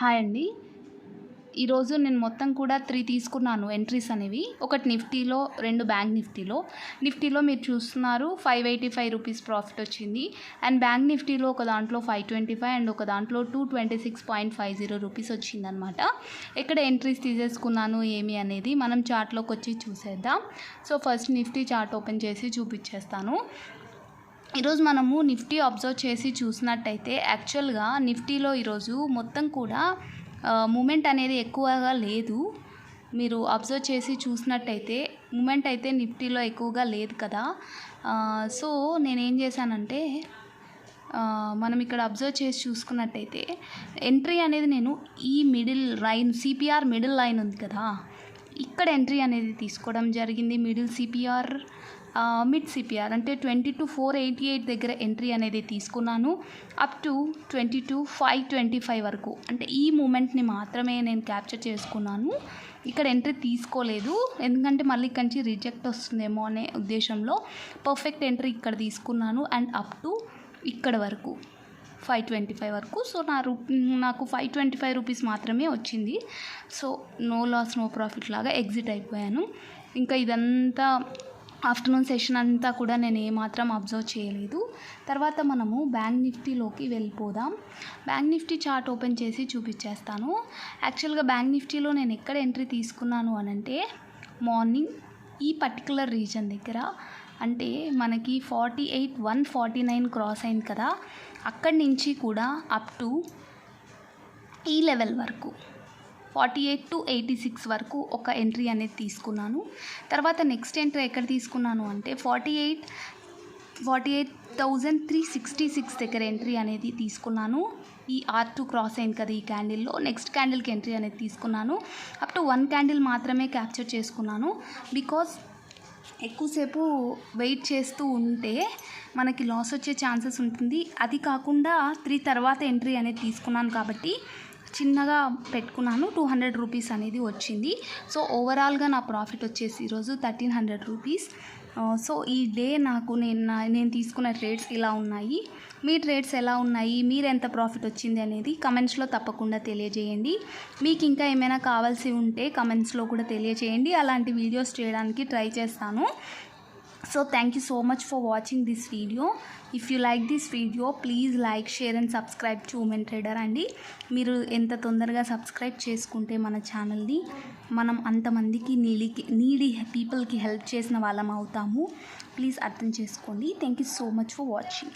Hi అండి. ఈరోజు నేను మొత్తం కూడా 3 తీసుకున్నాను ఎంట్రీస్ అనేవి. ఒకటి నిఫ్టీలో, 2 బ్యాంక్ నిఫ్టీలో. నిఫ్టీలో మీరు చూస్తున్నారు 585 రూపీస్ ప్రాఫిట్ వచ్చింది. అండ్ బ్యాంక్ నిఫ్టీలో ఒక దాంట్లో 525 అండ్ ఒక దాంట్లో 226.50 రూపీస్ వచ్చిందనమాట. ఎక్కడ ఎంట్రీస్ తీసేసుకున్నాను ఏమి అనేది మనం చార్ట్లోకి వచ్చి చూసేద్దాం. So first Nifty chart open చేసి చూపించేస్తాను. ఈరోజు మనము నిఫ్టీ అబ్జర్వ్ చేసి చూసినట్టయితే యాక్చువల్గా నిఫ్టీలో ఈరోజు మొత్తం కూడా మూమెంట్ అనేది ఎక్కువగా లేదు. మీరు అబ్జర్వ్ చేసి చూసినట్టయితే మూమెంట్ అయితే నిఫ్టీలో ఎక్కువగా లేదు కదా. సో నేనేం చేశానంటే మనం ఇక్కడ అబ్జర్వ్ చేసి చూసుకున్నట్టయితే ఎంట్రీ అనేది నేను ఈ middle line CPR middle line ఉంది కదా, ఇక్కడ ఎంట్రీ అనేది తీసుకోవడం జరిగింది. మిడిల్ సిపిఆర్ మిడ్ సిపిఆర్ అంటే 22,488 దగ్గర ఎంట్రీ అనేది తీసుకున్నాను. అప్ టు 22,525 వరకు అంటే ఈ మూమెంట్ని మాత్రమే నేను క్యాప్చర్ చేసుకున్నాను. ఇక్కడ ఎంట్రీ తీసుకోలేదు, ఎందుకంటే మళ్ళీ ఇక్కడి నుంచి రిజెక్ట్ వస్తుందేమో అనే ఉద్దేశంలో పర్ఫెక్ట్ ఎంట్రీ ఇక్కడ తీసుకున్నాను. అండ్ అప్ టు ఇక్కడ వరకు 525 వరకు. సో నాకు 525 రూపీస్ మాత్రమే వచ్చింది. So no loss no profit లాగా ఎగ్జిట్ అయిపోయాను. ఇంకా ఇదంతా ఆఫ్టర్నూన్ సెషన్ అంతా కూడా నేను ఏమాత్రం అబ్జర్వ్ చేయలేదు. తర్వాత మనము బ్యాంక్ నిఫ్టీలోకి వెళ్ళిపోదాం. బ్యాంక్ నిఫ్టీ చార్ట్ ఓపెన్ చేసి చూపించేస్తాను. యాక్చువల్గా బ్యాంక్ నిఫ్టీలో నేను ఎక్కడ ఎంట్రీ తీసుకున్నాను అనంటే మార్నింగ్ ఈ పర్టికులర్ రీజన్ దగ్గర, అంటే మనకి 48,149 క్రాస్ అయింది కదా, అక్కడి నుంచి కూడా అప్ టు ఈ లెవెల్ వరకు 48 to 86 వరకు ఒక ఎంట్రీ అనేది తీసుకున్నాను. తర్వాత నెక్స్ట్ ఎంట్రీ ఎక్కడ తీసుకున్నాను అంటే 48,366 దగ్గర ఎంట్రీ అనేది తీసుకున్నాను. ఈ R2 క్రాస్ అయింది కదా ఈ క్యాండిల్లో, నెక్స్ట్ క్యాండిల్కి ఎంట్రీ అనేది తీసుకున్నాను. అప్ టు 1 క్యాండిల్ మాత్రమే క్యాప్చర్ చేసుకున్నాను. బికాజ్ ఎక్కువసేపు వెయిట్ చేస్తూ ఉంటే మనకి లాస్ వచ్చే ఛాన్సెస్ ఉంటుంది. అది కాకుండా 3 తర్వాత ఎంట్రీ అనేది తీసుకున్నాను కాబట్టి చిన్నగా పెట్టుకున్నాను. 200 రూపీస్ అనేది వచ్చింది. సో ఓవరాల్గా నా ప్రాఫిట్ వచ్చేసి ఈరోజు 1,300 రూపీస్. సో ఈ డే నాకు నేను తీసుకున్న ట్రేడ్స్ ఇలా ఉన్నాయి. మీ ట్రేడ్స్ ఎలా ఉన్నాయి, మీరు ఎంత ప్రాఫిట్ వచ్చింది అనేది కమెంట్స్లో తప్పకుండా తెలియజేయండి. మీకు ఇంకా ఏమైనా కావాల్సి ఉంటే కమెంట్స్లో కూడా తెలియజేయండి. అలాంటి వీడియోస్ చేయడానికి ట్రై చేస్తాను. So thank you so much for watching this video. If you like this video, please like, share and subscribe to Women Trader అండి. మీరు ఎంత తొందరగా సబ్స్క్రైబ్ చేసుకుంటే మన ఛానల్ని మనం అంతమందికి నీడీ పీపుల్కి హెల్ప్ చేసిన వాళ్ళం అవుతాము. ప్లీజ్ అర్థం చేసుకోండి. Thank you so much for watching.